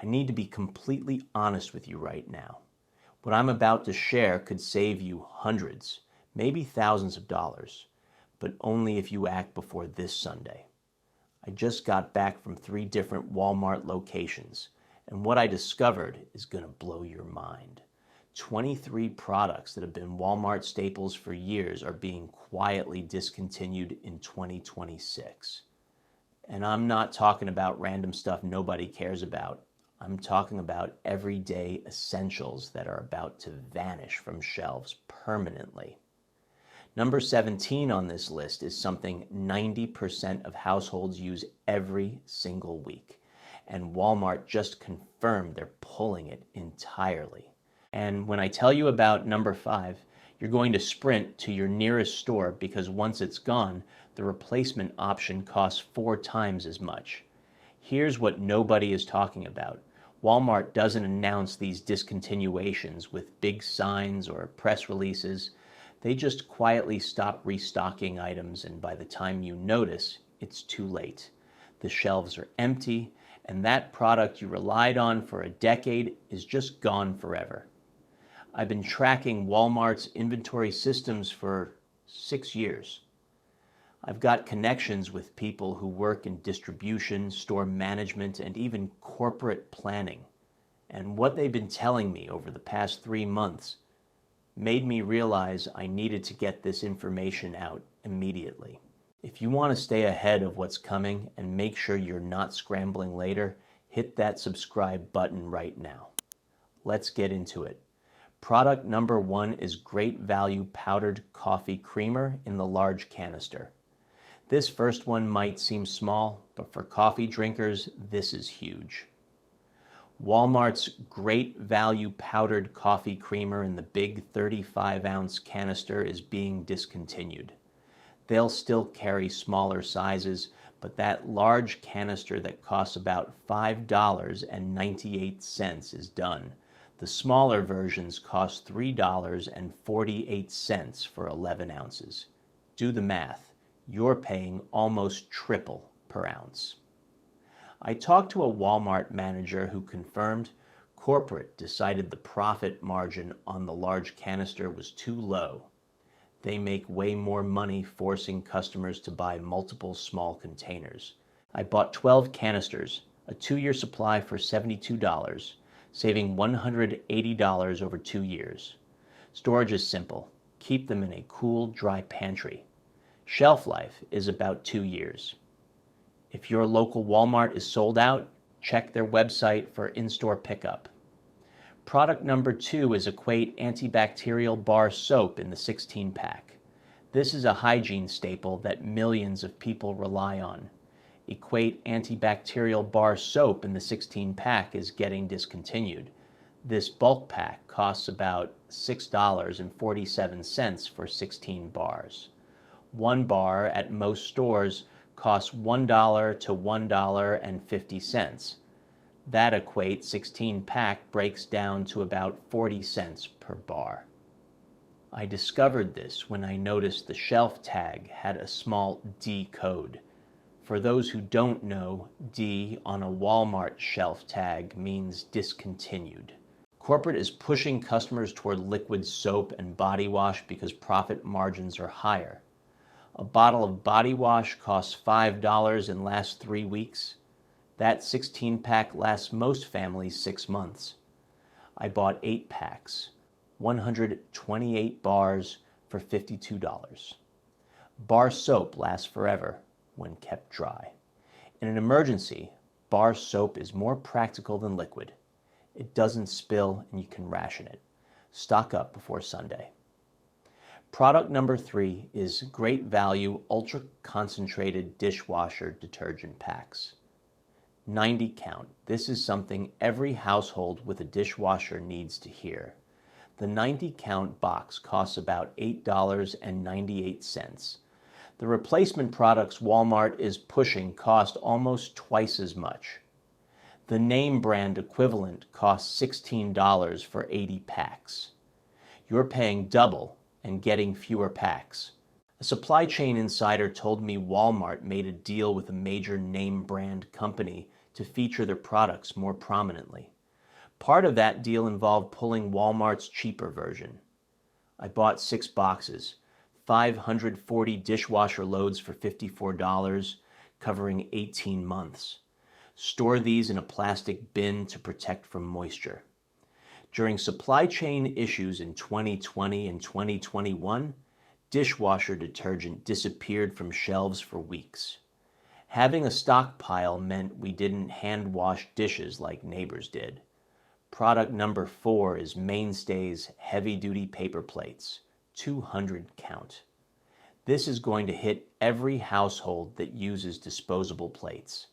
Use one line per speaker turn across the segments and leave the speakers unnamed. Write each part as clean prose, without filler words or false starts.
need to be completely honest with you right now. What I'm about to share could save you hundreds, maybe thousands of dollars, but only if you act before this Sunday. I just got back from 3 different Walmart locations, and what I discovered is going to blow your mind. 23 products that have been Walmart staples for years are being quietly discontinued in 2026. And I'm not talking about random stuff nobody cares about. I'm talking about everyday essentials that are about to vanish from shelves permanently. Number 17 on this list is something 90% of households use every single week. And Walmart just confirmed they're pulling it entirely. And when I tell you about number 5, you're going to sprint to your nearest store because once it's gone, the replacement option costs 4 times as much. Here's what nobody is talking about. Walmart doesn't announce these discontinuations with big signs or press releases. They just quietly stop restocking items, and by the time you notice, it's too late. The shelves are empty, and that product you relied on for a decade is just gone forever. I've been tracking Walmart's inventory systems for 6 years. I've got connections with people who work in distribution, store management, and even corporate planning. And what they've been telling me over the past 3 months made me realize I needed to get this information out immediately. If you want to stay ahead of what's coming and make sure you're not scrambling later, hit that subscribe button right now. Let's get into it. Product number 1 is Great Value Powdered Coffee Creamer in the large canister. This first one might seem small, but for coffee drinkers, this is huge. Walmart's Great Value Powdered Coffee Creamer in the big 35-ounce canister is being discontinued. They'll still carry smaller sizes, but that large canister that costs about $5.98 is done. The smaller versions cost $3.48 for 11 ounces. Do the math. You're paying almost triple per ounce. I talked to a Walmart manager who confirmed corporate decided the profit margin on the large canister was too low. They make way more money forcing customers to buy multiple small containers. I bought 12 canisters, a 2-year supply for $72, saving $180 over 2 years. Storage is simple. Keep them in a cool, dry pantry. Shelf life is about 2 years. If your local Walmart is sold out, check their website for in-store pickup. Product number 2 is Equate Antibacterial Bar Soap in the 16-pack. This is a hygiene staple that millions of people rely on. Equate Antibacterial Bar Soap in the 16-pack is getting discontinued. This bulk pack costs about $6.47 for 16 bars. 1 bar at most stores costs $1 to $1.50. That Equate 16-pack breaks down to about 40 cents per bar. I discovered this when I noticed the shelf tag had a small D code. For those who don't know, D on a Walmart shelf tag means discontinued. Corporate is pushing customers toward liquid soap and body wash because profit margins are higher. A bottle of body wash costs $5 and lasts 3 weeks. That 16-pack lasts most families 6 months. I bought 8 packs, 128 bars for $52. Bar soap lasts forever when kept dry. In an emergency, bar soap is more practical than liquid. It doesn't spill and you can ration it. Stock up before Sunday. Product number 3 is Great Value Ultra Concentrated Dishwasher Detergent Packs. 90 count. This is something every household with a dishwasher needs to hear. The 90 count box costs about $8.98. The replacement products Walmart is pushing cost almost twice as much. The name brand equivalent costs $16 for 80 packs. You're paying double and getting fewer packs. A supply chain insider told me Walmart made a deal with a major name brand company to feature their products more prominently. Part of that deal involved pulling Walmart's cheaper version. I bought 6 boxes, 540 dishwasher loads for $54, covering 18 months. Store these in a plastic bin to protect from moisture. During supply chain issues in 2020 and 2021, dishwasher detergent disappeared from shelves for weeks. Having a stockpile meant we didn't hand wash dishes like neighbors did. Product number 4 is Mainstay's heavy-duty paper plates, 200 count. This is going to hit every household that uses disposable plates.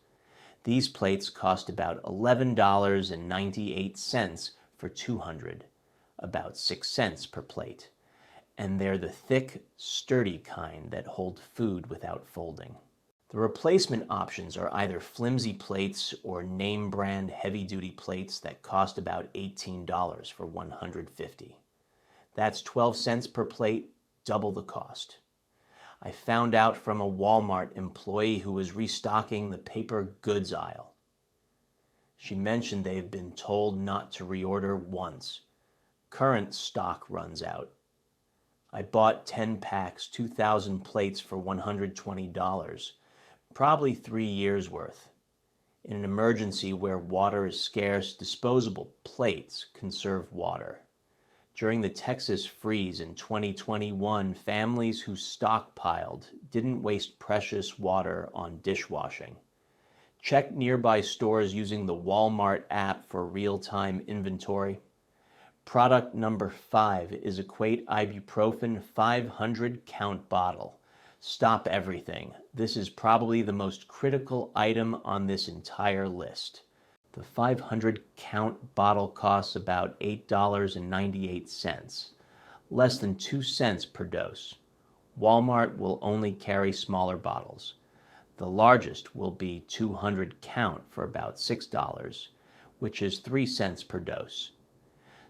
These plates cost about $11.98 for 200, about 6 cents per plate, and they're the thick, sturdy kind that hold food without folding. The replacement options are either flimsy plates or name brand heavy-duty plates that cost about $18 for 150. That's 12 cents per plate, double the cost. I found out from a Walmart employee who was restocking the paper goods aisle. She mentioned they've been told not to reorder once. Current stock runs out. I bought 10 packs, 2,000 plates for $120. Probably 3 years worth. In an emergency where water is scarce, disposable plates conserve water. During the Texas freeze in 2021, families who stockpiled didn't waste precious water on dishwashing. Check nearby stores using the Walmart app for real-time inventory. Product number 5 is Equate Ibuprofen 500 count bottle. Stop everything. This is probably the most critical item on this entire list. The 500 count bottle costs about $8.98, less than 2 cents per dose. Walmart will only carry smaller bottles. The largest will be 200 count for about $6, which is 3 cents per dose.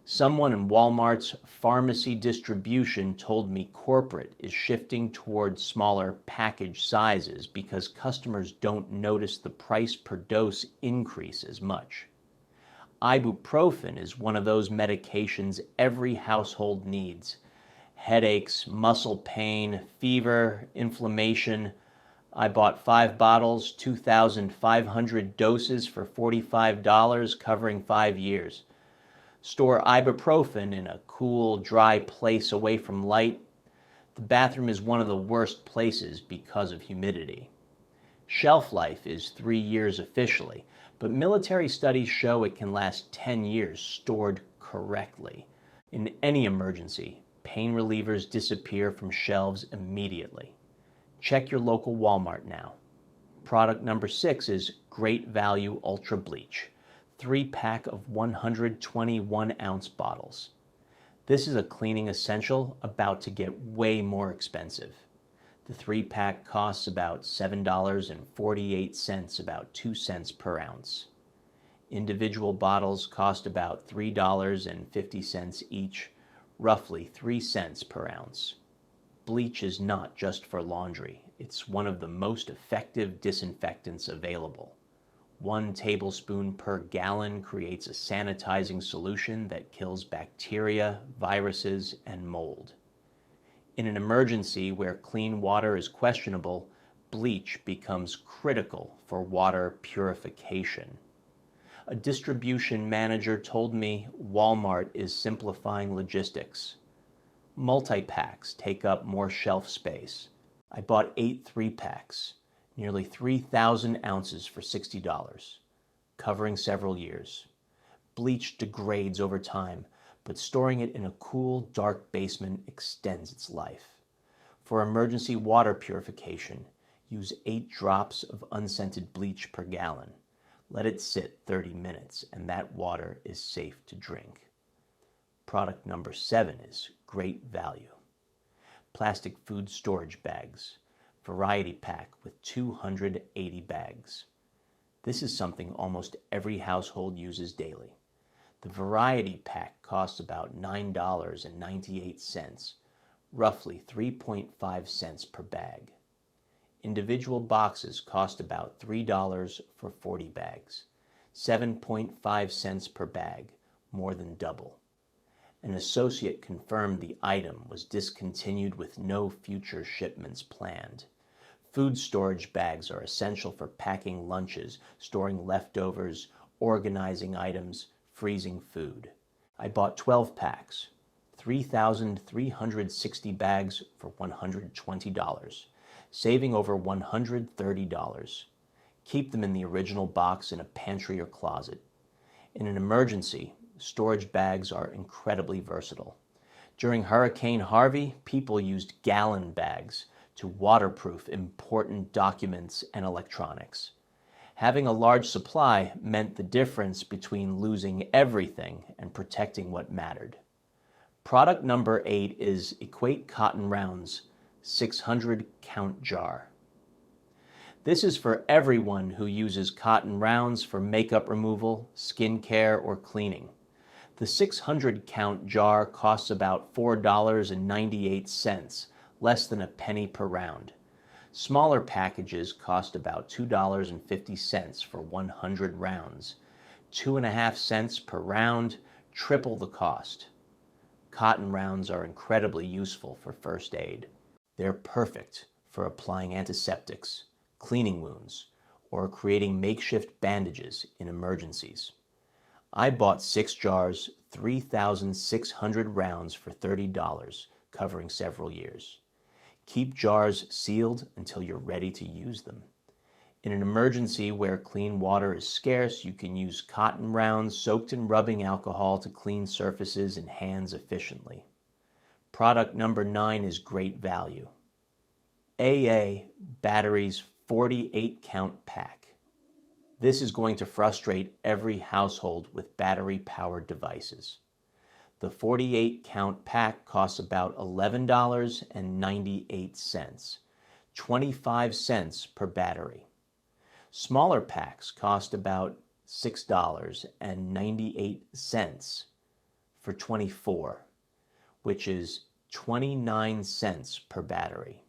Someone in Walmart's pharmacy distribution told me corporate is shifting towards smaller package sizes because customers don't notice the price per dose increase as much. Ibuprofen is one of those medications every household needs. Headaches, muscle pain, fever, inflammation. I bought 5 bottles, 2,500 doses for $45, covering 5 years. Store ibuprofen in a cool, dry place away from light. The bathroom is one of the worst places because of humidity. Shelf life is 3 years officially, but military studies show it can last 10 years stored correctly. In any emergency, pain relievers disappear from shelves immediately. Check your local Walmart now. Product number 6 is Great Value Ultra Bleach. 3-pack of 121-ounce bottles. This is a cleaning essential about to get way more expensive. The 3-pack costs about $7.48, about 2 cents per ounce. Individual bottles cost about $3.50 each, roughly 3 cents per ounce. Bleach is not just for laundry. It's one of the most effective disinfectants available. 1 tablespoon per gallon creates a sanitizing solution that kills bacteria, viruses, and mold. In an emergency where clean water is questionable, bleach becomes critical for water purification. A distribution manager told me Walmart is simplifying logistics. Multi-packs take up more shelf space. I bought 8 3-packs. Nearly 3,000 ounces for $60, covering several years. Bleach degrades over time, but storing it in a cool, dark basement extends its life. For emergency water purification, use 8 drops of unscented bleach per gallon. Let it sit 30 minutes, and that water is safe to drink. Product number 7 is Great Value. Plastic food storage bags. Variety pack with 280 bags. This is something almost every household uses daily. The variety pack costs about $9.98, roughly 3.5 cents per bag. individual boxes cost about $3 for 40 bags, 7.5 cents per bag, more than double. An associate confirmed the item was discontinued with no future shipments planned. Food storage bags are essential for packing lunches, storing leftovers, organizing items, freezing food. I bought 12 packs, 3,360 bags for $120, saving over $130. Keep them in the original box in a pantry or closet. In an emergency, storage bags are incredibly versatile. During Hurricane Harvey, people used gallon bags to waterproof important documents and electronics. Having a large supply meant the difference between losing everything and protecting what mattered. Product number 8 is Equate Cotton Rounds 600 count jar. This is for everyone who uses cotton rounds for makeup removal, skincare, or cleaning. The 600 count jar costs about $4.98, less than a penny per round. Smaller packages cost about $2.50 for 100 rounds, 2.5 cents per round, triple the cost. Cotton rounds are incredibly useful for first aid. They're perfect for applying antiseptics, cleaning wounds, or creating makeshift bandages in emergencies. I bought 6 jars, 3,600 rounds for $30, covering several years. Keep jars sealed until you're ready to use them. In an emergency where clean water is scarce, you can use cotton rounds soaked in rubbing alcohol to clean surfaces and hands efficiently. Product number 9 is great value. AA Batteries 48 count pack. This is going to frustrate every household with battery-powered devices. The 48 count pack costs about $11.98, 25 cents per battery. Smaller packs cost about $6.98 for 24, which is 29 cents per battery.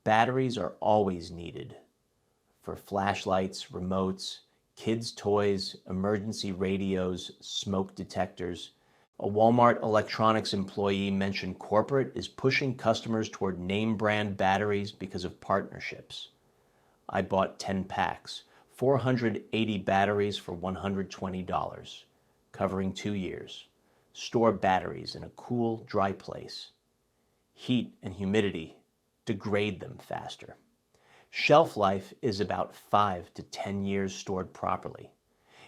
Batteries are always needed for flashlights, remotes, kids' toys, emergency radios, smoke detectors. A Walmart electronics employee mentioned corporate is pushing customers toward name brand batteries because of partnerships. I bought 10 packs, 480 batteries for $120, covering 2 years. Store batteries in a cool, dry place. Heat and humidity degrade them faster. Shelf life is about 5 to 10 years stored properly.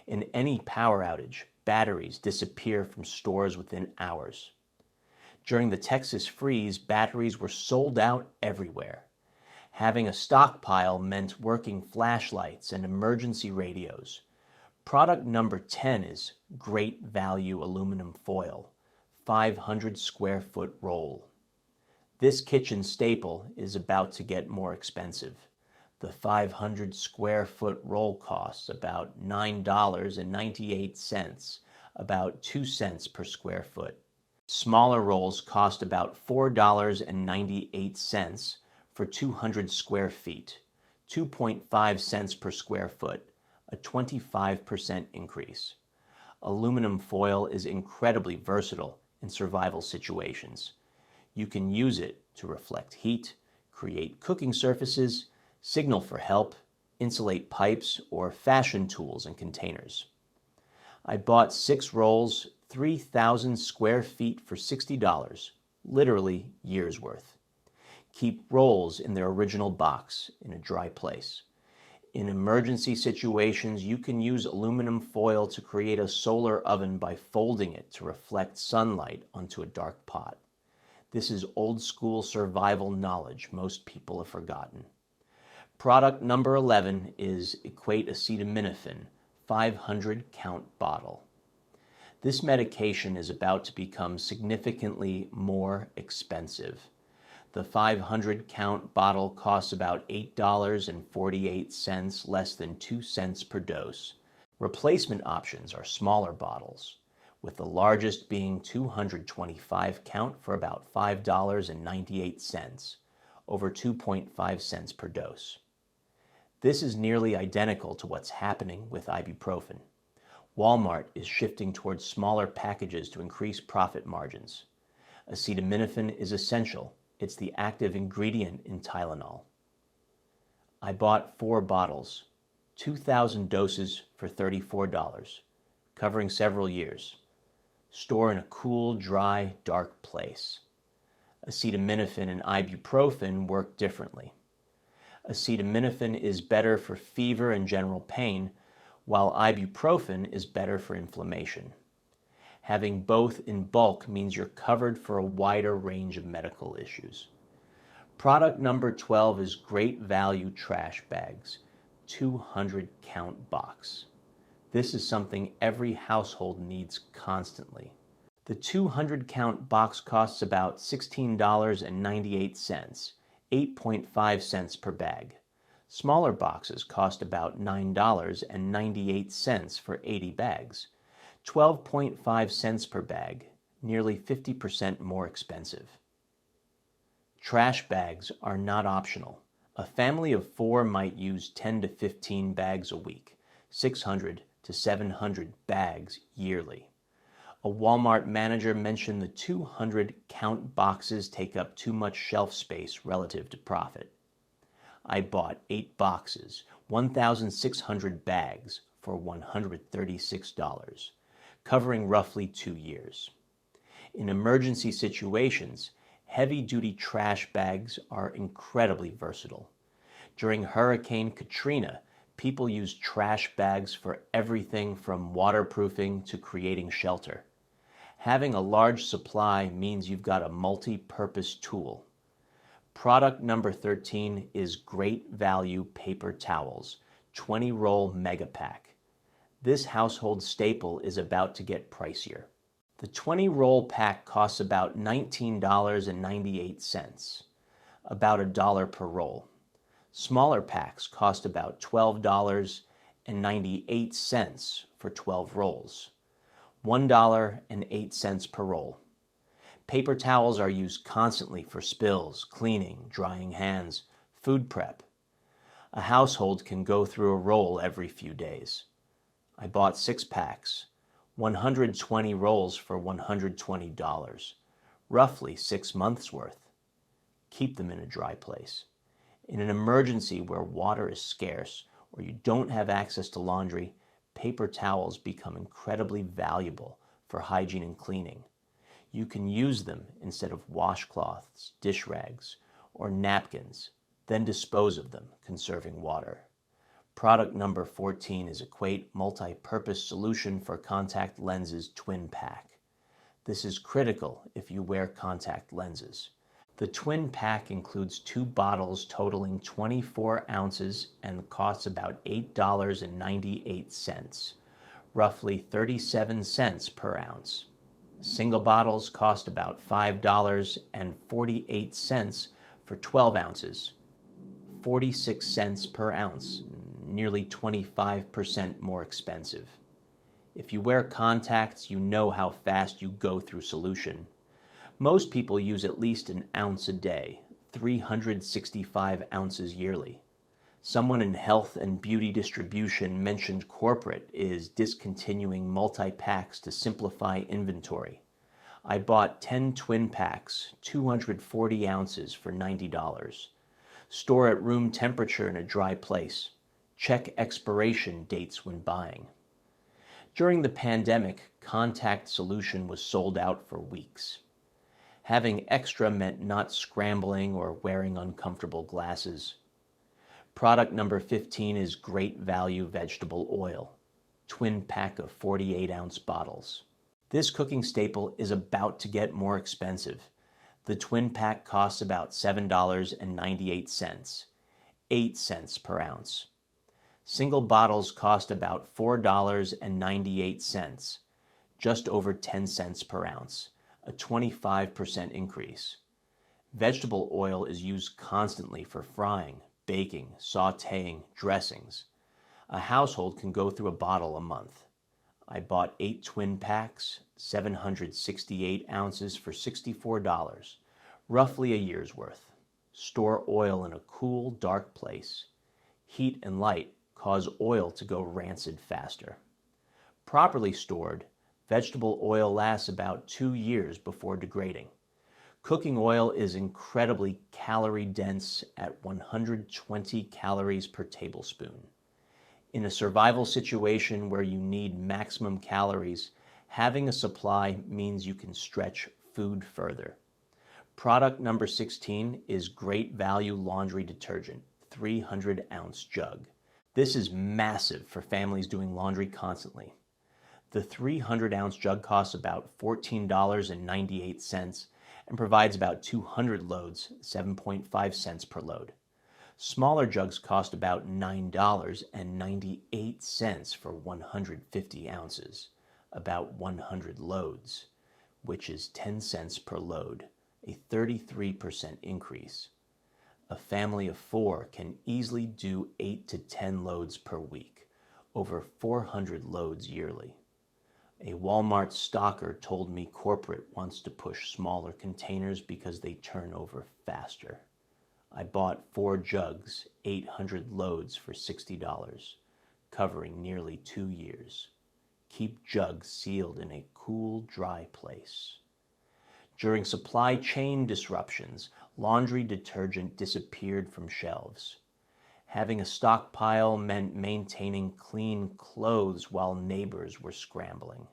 In any power outage, batteries disappear from stores within hours. During the Texas freeze, batteries were sold out everywhere. Having a stockpile meant working flashlights and emergency radios. Product number 10 is Great Value Aluminum Foil, 500 square foot roll. This kitchen staple is about to get more expensive. The 500 square foot roll costs about $9.98, about 2 cents per square foot. Smaller rolls cost about $4.98 for 200 square feet, 2.5 cents per square foot, a 25% increase. Aluminum foil is incredibly versatile in survival situations. You can use it to reflect heat, create cooking surfaces, signal for help, insulate pipes, or fashion tools and containers. I bought 6 rolls, 3,000 square feet for $60, literally years worth. Keep rolls in their original box in a dry place. In emergency situations, you can use aluminum foil to create a solar oven by folding it to reflect sunlight onto a dark pot. This is old school survival knowledge most people have forgotten. Product number 11 is Equate Acetaminophen 500 count bottle. This medication is about to become significantly more expensive. The 500 count bottle costs about $8.48, less than 2 cents per dose. Replacement options are smaller bottles, with the largest being 225 count for about $5.98. over 2.5 cents per dose. This is nearly identical to what's happening with ibuprofen. Walmart is shifting towards smaller packages to increase profit margins. Acetaminophen is essential. It's the active ingredient in Tylenol. I bought 4 bottles, 2,000 doses for $34, covering several years. Store in a cool, dry, dark place. Acetaminophen and ibuprofen work differently. Acetaminophen is better for fever and general pain, while ibuprofen is better for inflammation. Having both in bulk means you're covered for a wider range of medical issues. Product number 12 is Great Value Trash Bags, 200 count box. This is something every household needs constantly. The 200 count box costs about $16.98, 8.5 cents per bag. Smaller boxes cost about $9.98 for 80 bags, 12.5 cents per bag, nearly 50% more expensive. Trash bags are not optional. A family of 4 might use 10 to 15 bags a week, 600 to 700 bags yearly. A Walmart manager mentioned the 200 count boxes take up too much shelf space relative to profit. I bought 8 boxes, 1,600 bags for $136, covering roughly 2 years. In emergency situations, heavy-duty trash bags are incredibly versatile. During Hurricane Katrina, people used trash bags for everything from waterproofing to creating shelter. Having a large supply means you've got a multi-purpose tool. Product number 13 is Great Value Paper Towels, 20-roll mega pack. This household staple is about to get pricier. The 20-roll pack costs about $19.98, about $1 per roll. Smaller packs cost about $12.98 for 12 rolls, $1.08 per roll. Paper towels are used constantly for spills, cleaning, drying hands, food prep. A household can go through a roll every few days. I bought 6 packs, 120 rolls for $120, roughly 6 months worth. Keep them in a dry place. In an emergency where water is scarce or you don't have access to laundry, paper towels become incredibly valuable for hygiene and cleaning. You can use them instead of washcloths, dish rags, or napkins, then dispose of them, conserving water. Product number 14 is Equate Multi-Purpose Solution for Contact Lenses Twin Pack. This is critical if you wear contact lenses. The twin pack includes 2 bottles totaling 24 ounces and costs about $8.98, roughly 37 cents per ounce. Single bottles cost about $5.48 for 12 ounces, 46 cents per ounce, nearly 25% more expensive. If you wear contacts, you know how fast you go through solution. Most people use at least an ounce a day, 365 ounces yearly. Someone in health and beauty distribution mentioned corporate is discontinuing multi-packs to simplify inventory. I bought 10 twin packs, 240 ounces for $90. Store at room temperature in a dry place. Check expiration dates when buying. During the pandemic, contact solution was sold out for weeks. Having extra meant not scrambling or wearing uncomfortable glasses. Product number 15 is Great Value Vegetable Oil, twin pack of 48-ounce bottles. This cooking staple is about to get more expensive. The twin pack costs about $7.98, 8 cents per ounce. Single bottles cost about $4.98, just over 10 cents per ounce, a 25% increase. Vegetable oil is used constantly for frying, baking, sautéing, dressings. A household can go through a bottle a month. I bought 8 twin packs, 768 ounces for $64, roughly a year's worth. Store oil in a cool, dark place. Heat and light cause oil to go rancid faster. Properly stored, vegetable oil lasts about 2 years before degrading. Cooking oil is incredibly calorie dense at 120 calories per tablespoon. In a survival situation where you need maximum calories, having a supply means you can stretch food further. Product number 16 is Great Value Laundry Detergent, 300-ounce jug. This is massive for families doing laundry constantly. The 300-ounce jug costs about $14.98 and provides about 200 loads, 7.5 cents per load. Smaller jugs cost about $9.98 for 150 ounces, about 100 loads, which is 10 cents per load, a 33% increase. A family of 4 can easily do 8 to 10 loads per week, over 400 loads yearly. A Walmart stocker told me corporate wants to push smaller containers because they turn over faster. I bought 4 jugs, 800 loads for $60, covering nearly 2 years. Keep jugs sealed in a cool, dry place. During supply chain disruptions, laundry detergent disappeared from shelves. Having a stockpile meant maintaining clean clothes while neighbors were scrambling.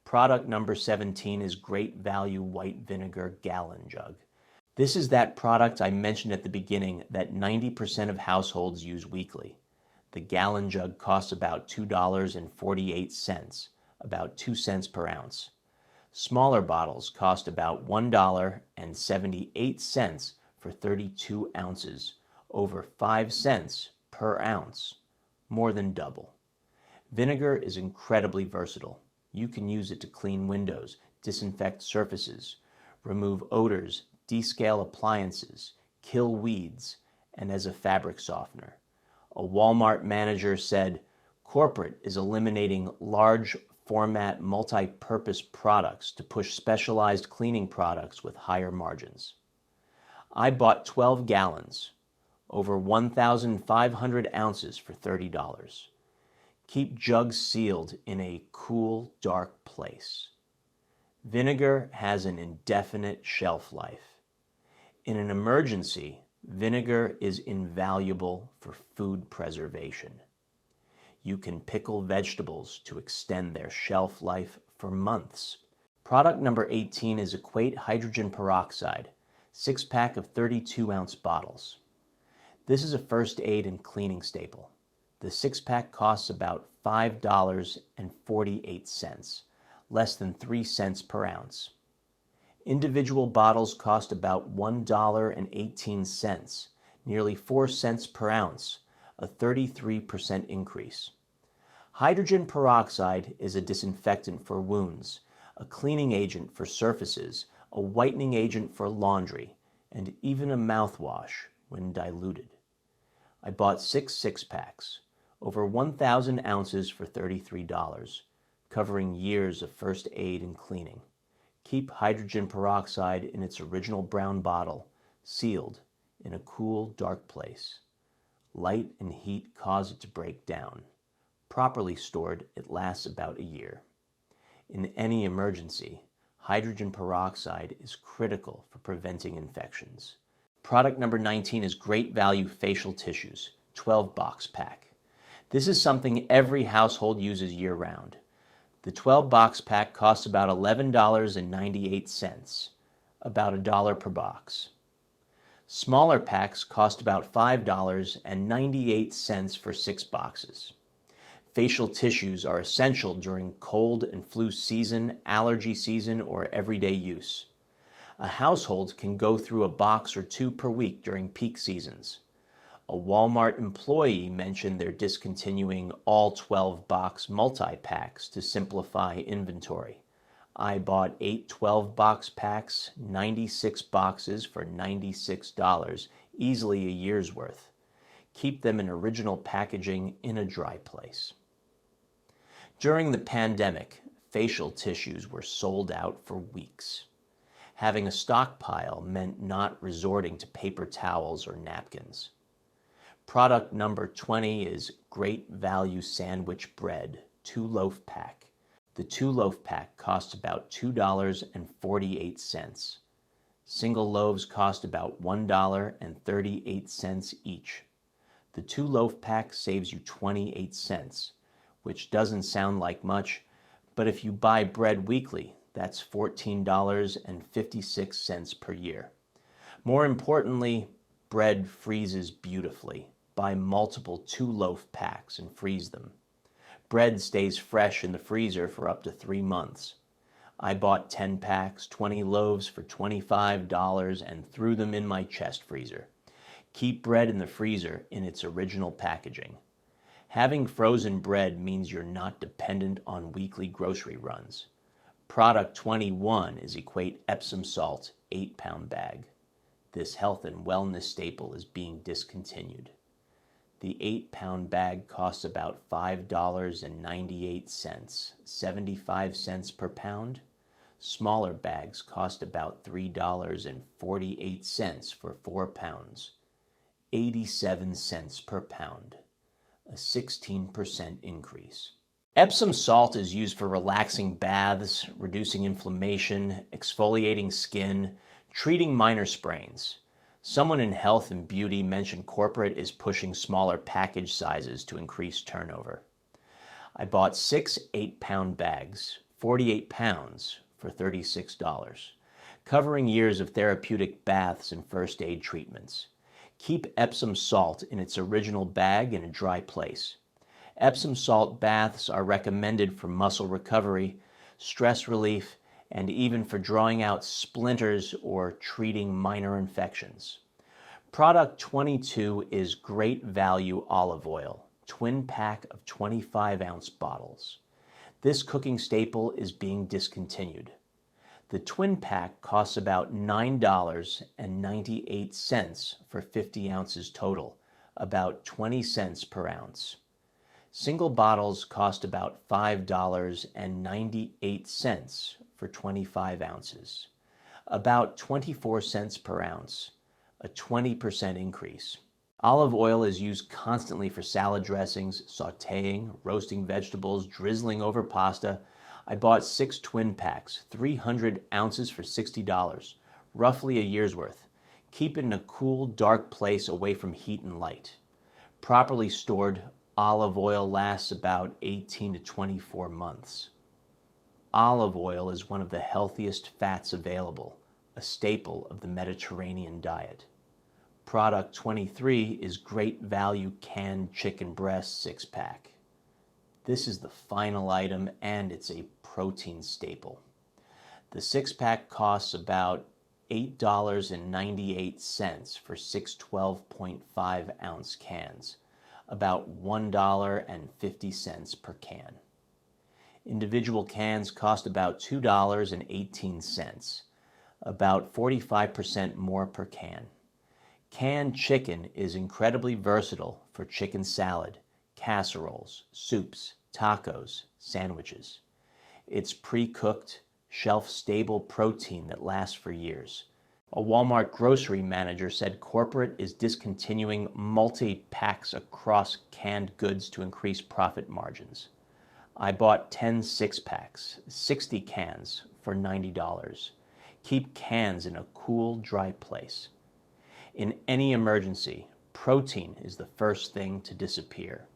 Product number 17 is Great Value White Vinegar Gallon Jug. This is that product I mentioned at the beginning that 90% of households use weekly. The gallon jug costs about $2.48, about 2 cents per ounce. Smaller bottles cost about $1.78 for 32 ounces, over 5 cents per ounce, more than double. Vinegar is incredibly versatile. You can use it to clean windows, disinfect surfaces, remove odors, descale appliances, kill weeds, and as a fabric softener. A Walmart manager said, "Corporate is eliminating large format multi-purpose products to push specialized cleaning products with higher margins." I bought 12 gallons, over 1,500 ounces for $30. Keep jugs sealed in a cool, dark place. Vinegar has an indefinite shelf life. In an emergency, vinegar is invaluable for food preservation. You can pickle vegetables to extend their shelf life for months. Product number 18 is Equate Hydrogen Peroxide, 6-pack of 32-ounce bottles. This is a first aid and cleaning staple. The 6-pack costs about $5.48, less than 3 cents per ounce. Individual bottles cost about $1.18, nearly 4 cents per ounce, a 33% increase. Hydrogen peroxide is a disinfectant for wounds, a cleaning agent for surfaces, a whitening agent for laundry, and even a mouthwash when diluted. I bought 6 6-packs, over 1,000 ounces for $33, covering years of first aid and cleaning. Keep hydrogen peroxide in its original brown bottle, sealed in a cool, dark place. Light and heat cause it to break down. Properly stored, it lasts about a year. In any emergency, hydrogen peroxide is critical for preventing infections. Product number 19 is Great Value Facial Tissues, 12-box pack. This is something every household uses year-round. The 12-box pack costs about $11.98, about $1 per box. Smaller packs cost about $5.98 for 6 boxes. Facial tissues are essential during cold and flu season, allergy season, or everyday use. A household can go through a box or 2 per week during peak seasons. A Walmart employee mentioned they're discontinuing all 12-box multi-packs to simplify inventory. I bought 8 12-box packs, 96 boxes for $96, easily a year's worth. Keep them in original packaging in a dry place. During the pandemic, facial tissues were sold out for weeks. Having a stockpile meant not resorting to paper towels or napkins. Product number 20 is Great Value Sandwich Bread, 2-loaf pack. The 2-loaf pack costs about $2.48. Single loaves cost about $1.38 each. The 2-loaf pack saves you 28 cents, which doesn't sound like much, but if you buy bread weekly, that's $14.56 per year. More importantly, bread freezes beautifully. Buy multiple 2-loaf packs and freeze them. Bread stays fresh in the freezer for up to 3 months. I bought 10 packs, 20 loaves for $25 and threw them in my chest freezer. Keep bread in the freezer in its original packaging. Having frozen bread means you're not dependent on weekly grocery runs. Product 21 is Equate Epsom Salt 8-pound bag. This health and wellness staple is being discontinued. The 8-pound bag costs about $5.98, 75 cents per pound. Smaller bags cost about $3.48 for 4 pounds, 87 cents per pound, a 16% increase. Epsom salt is used for relaxing baths, reducing inflammation, exfoliating skin, treating minor sprains. Someone in health and beauty mentioned corporate is pushing smaller package sizes to increase turnover. I bought 6 8-pound bags, 48 pounds, for $36, covering years of therapeutic baths and first aid treatments. Keep Epsom salt in its original bag in a dry place. Epsom salt baths are recommended for muscle recovery, stress relief, and even for drawing out splinters or treating minor infections. Product 22 is Great Value Olive Oil, twin pack of 25-ounce bottles. This cooking staple is being discontinued. The twin pack costs about $9.98 for 50 ounces total, about 20 cents per ounce. Single bottles cost about $5.98 for 25 ounces, about 24 cents per ounce, a 20% increase. Olive oil is used constantly for salad dressings, sautéing, roasting vegetables, drizzling over pasta. I bought 6 twin packs, 300 ounces for $60, roughly a year's worth. Keep it in a cool, dark place away from heat and light. Properly stored, olive oil lasts about 18 to 24 months. Olive oil is one of the healthiest fats available, a staple of the Mediterranean diet. Product 23 is Great Value Canned Chicken Breast 6-pack. This is the final item and it's a protein staple. The 6-pack costs about $8.98 for 6 12.5-ounce cans, about $1.50 per can. Individual cans cost about $2.18, about 45% more per can. Canned chicken is incredibly versatile for chicken salad, casseroles, soups, tacos, sandwiches. It's pre-cooked, shelf-stable protein that lasts for years. A Walmart grocery manager said corporate is discontinuing multi-packs across canned goods to increase profit margins. I bought 10 6-packs, 60 cans for $90. Keep cans in a cool, dry place. In any emergency, protein is the first thing to disappear.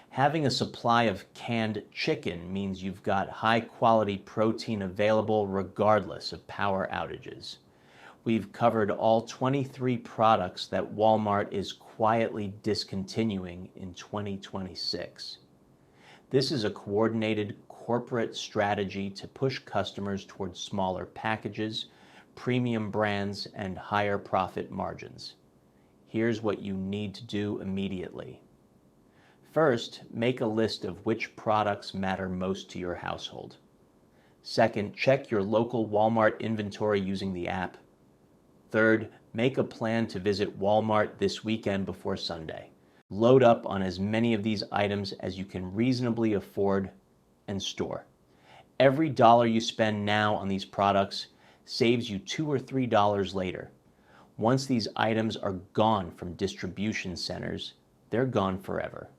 Having a supply of canned chicken means you've got high-quality protein available regardless of power outages. We've covered all 23 products that Walmart is quietly discontinuing in 2026. This is a coordinated corporate strategy to push customers towards smaller packages, premium brands, and higher profit margins. Here's what you need to do immediately. First, make a list of which products matter most to your household. Second, check your local Walmart inventory using the app. Third, make a plan to visit Walmart this weekend before Sunday. Load up on as many of these items as you can reasonably afford and store. Every dollar you spend now on these products saves you $2 or $3 later. Once these items are gone from distribution centers, they're gone forever.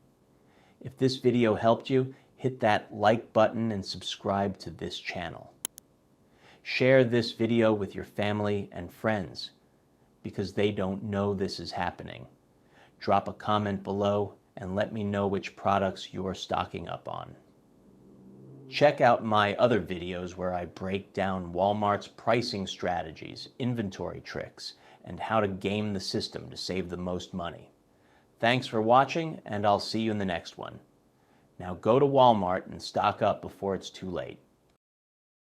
If this video helped you, hit that like button and subscribe to this channel. Share this video with your family and friends because they don't know this is happening. Drop a comment below and let me know which products you're stocking up on. Check out my other videos where I break down Walmart's pricing strategies, inventory tricks, and how to game the system to save the most money. Thanks for watching, and I'll see you in the next one. Now go to Walmart and stock up before it's too late.